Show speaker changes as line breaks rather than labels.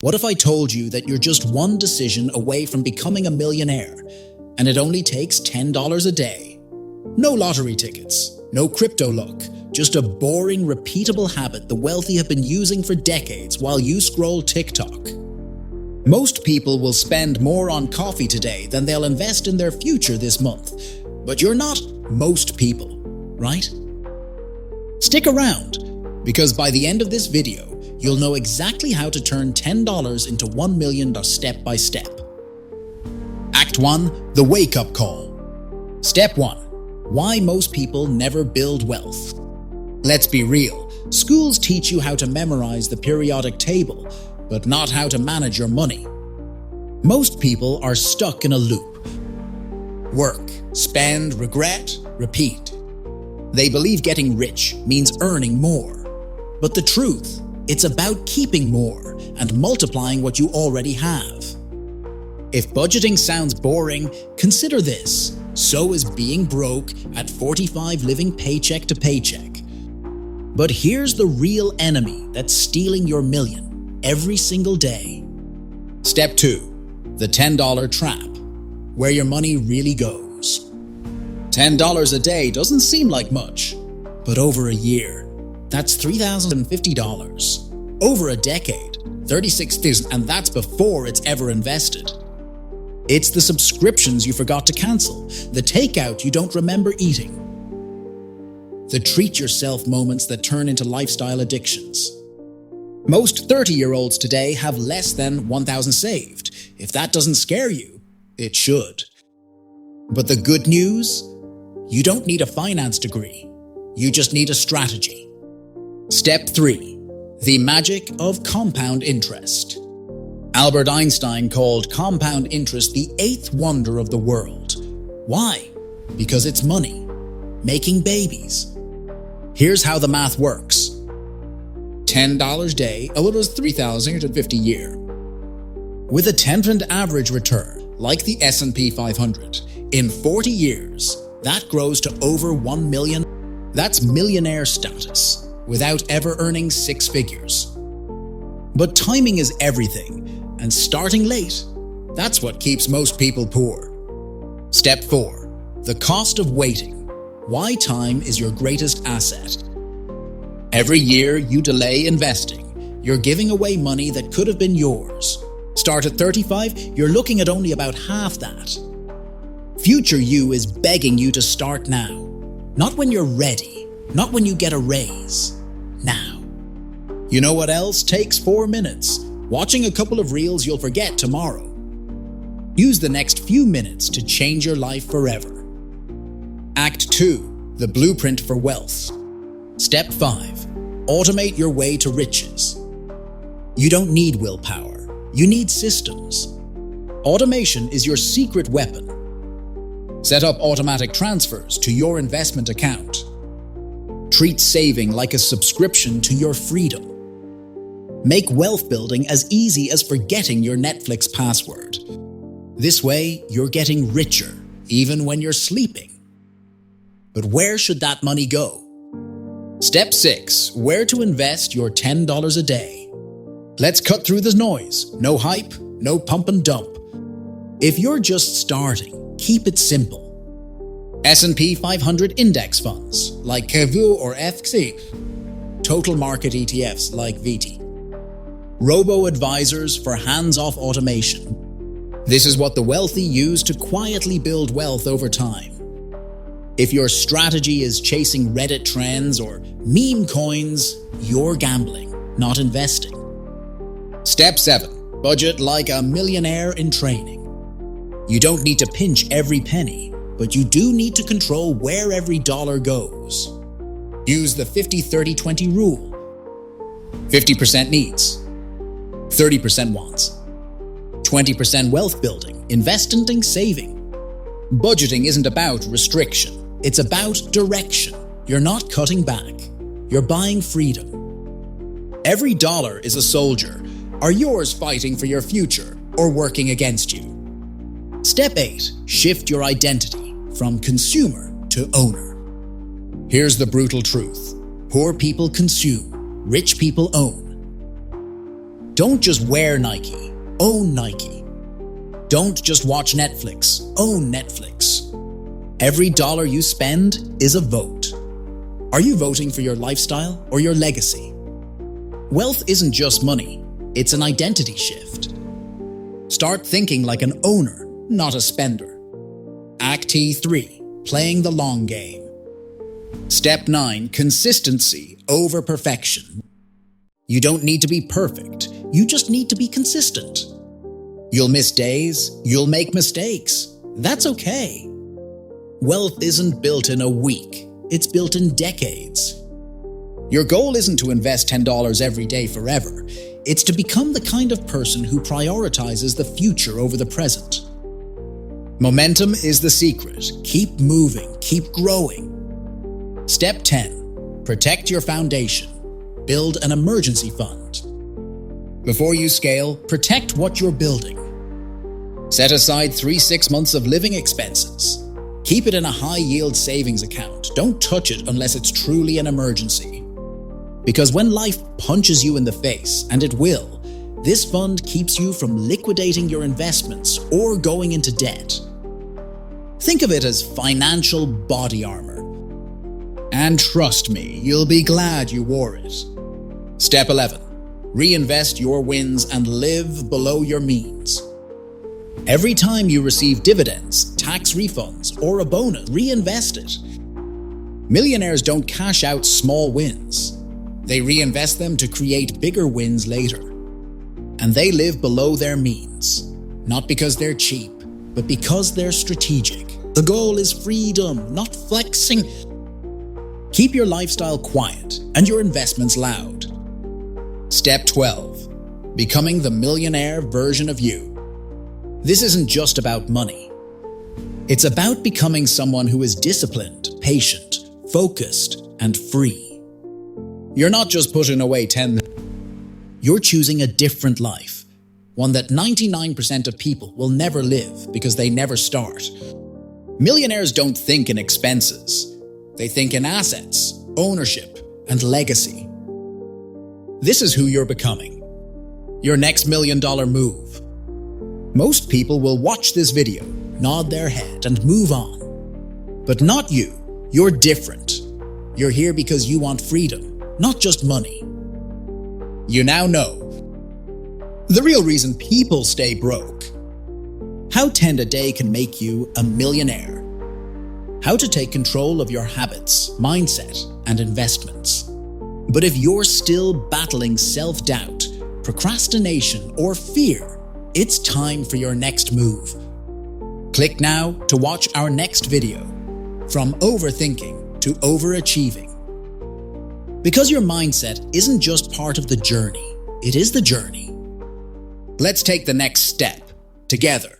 What if I told you that you're just one decision away from becoming a millionaire, and it only takes $10 a day? No lottery tickets, no crypto luck, just a boring, repeatable habit the wealthy have been using for decades while you scroll TikTok. Most people will spend more on coffee today than they'll invest in their future this month. But you're not most people, right? Stick around, because by the end of this video, you'll know exactly how to turn $10 into $1 million step by step. Act 1. The wake-up call. Step 1. Why most people never build wealth. Let's be real, schools teach you how to memorize the periodic table, but not how to manage your money. Most people are stuck in a loop. Work, spend, regret, repeat. They believe getting rich means earning more. But the truth, it's about keeping more and multiplying what you already have. If budgeting sounds boring, consider this. So is being broke at 45 living paycheck to paycheck. But here's the real enemy that's stealing your million every single day. Step 2. The $10 trap. Where your money really goes. $10 a day doesn't seem like much, but over a year, that's $3,050. Over a decade, $36,000, and that's before it's ever invested. It's the subscriptions you forgot to cancel, the takeout you don't remember eating, the treat-yourself moments that turn into lifestyle addictions. Most 30-year-olds today have less than $1,000 saved. If that doesn't scare you, it should. But the good news? You don't need a finance degree. You just need a strategy. Step 3. The magic of compound interest. Albert Einstein called compound interest the 8th wonder of the world. Why? Because it's money. Making babies. Here's how the math works. $10 a day, well, it was $3,050 a year. With a 10% average return, like the S&P 500, in 40 years, that grows to over 1 million. That's millionaire status, without ever earning 6 figures. But timing is everything, and starting late, that's what keeps most people poor. Step 4. The cost of waiting. Why time is your greatest asset. Every year you delay investing, you're giving away money that could have been yours. Start at 35, you're looking at only about half that. Future you is begging you to start now. Not when you're ready, not when you get a raise. Now. You know what else takes 4 minutes? Watching a couple of reels you'll forget tomorrow. Use the next few minutes to change your life forever. Act 2. The blueprint for wealth. Step 5. Automate your way to riches. You don't need willpower. You need systems. Automation is your secret weapon. Set up automatic transfers to your investment account. Treat saving like a subscription to your freedom. Make wealth building as easy as forgetting your Netflix password. This way, you're getting richer, even when you're sleeping. But where should that money go? Step 6. Where to invest your $10 a day. Let's cut through the noise. No hype, no pump and dump. If you're just starting, keep it simple. S&P 500 index funds like KEVU or FXI. Total market ETFs like VT. Robo-advisors for hands-off automation. This is what the wealthy use to quietly build wealth over time. If your strategy is chasing Reddit trends or meme coins, you're gambling, not investing. Step 7. Budget like a millionaire in training. You don't need to pinch every penny, but you do need to control where every dollar goes. Use the 50-30-20 rule. 50% needs, 30% wants, 20% wealth building, investing, saving. Budgeting isn't about restriction. It's about direction. You're not cutting back. You're buying freedom. Every dollar is a soldier. Are yours fighting for your future or working against you? Step 8. Shift your identity from consumer to owner. Here's the brutal truth. Poor people consume. Rich people own. Don't just wear Nike, own Nike. Don't just watch Netflix, own Netflix. Every dollar you spend is a vote. Are you voting for your lifestyle or your legacy? Wealth isn't just money, it's an identity shift. Start thinking like an owner, not a spender. Act 3, playing the long game. Step 9, consistency over perfection. You don't need to be perfect, you just need to be consistent. You'll miss days, you'll make mistakes. That's okay. Wealth isn't built in a week, it's built in decades. Your goal isn't to invest $10 every day forever. It's to become the kind of person who prioritizes the future over the present. Momentum is the secret. Keep moving, keep growing. Step 10, protect your foundation. Build an emergency fund. Before you scale, protect what you're building. Set aside 3-6 months of living expenses. Keep it in a high-yield savings account. Don't touch it unless it's truly an emergency. Because when life punches you in the face, and it will, this fund keeps you from liquidating your investments or going into debt. Think of it as financial body armor. And trust me, you'll be glad you wore it. Step 11. Reinvest your wins and live below your means. Every time you receive dividends, tax refunds, or a bonus, reinvest it. Millionaires don't cash out small wins. They reinvest them to create bigger wins later. And they live below their means, not because they're cheap, but because they're strategic. The goal is freedom, not flexing. Keep your lifestyle quiet and your investments loud. Step 12. Becoming the millionaire version of you. This isn't just about money. It's about becoming someone who is disciplined, patient, focused, and free. You're not just putting away 10. You're choosing a different life, one that 99% of people will never live because they never start. Millionaires don't think in expenses. They think in assets, ownership, and legacy. This is who you're becoming. Your next $1 million move. Most people will watch this video, nod their head, and move on. But not you. You're different. You're here because you want freedom, not just money. You now know the real reason people stay broke. How 10 a day can make you a millionaire. How to take control of your habits, mindset, and investments. But if you're still battling self-doubt, procrastination, or fear, it's time for your next move. Click now to watch our next video, From Overthinking to Overachieving. Because your mindset isn't just part of the journey, it is the journey. Let's take the next step together.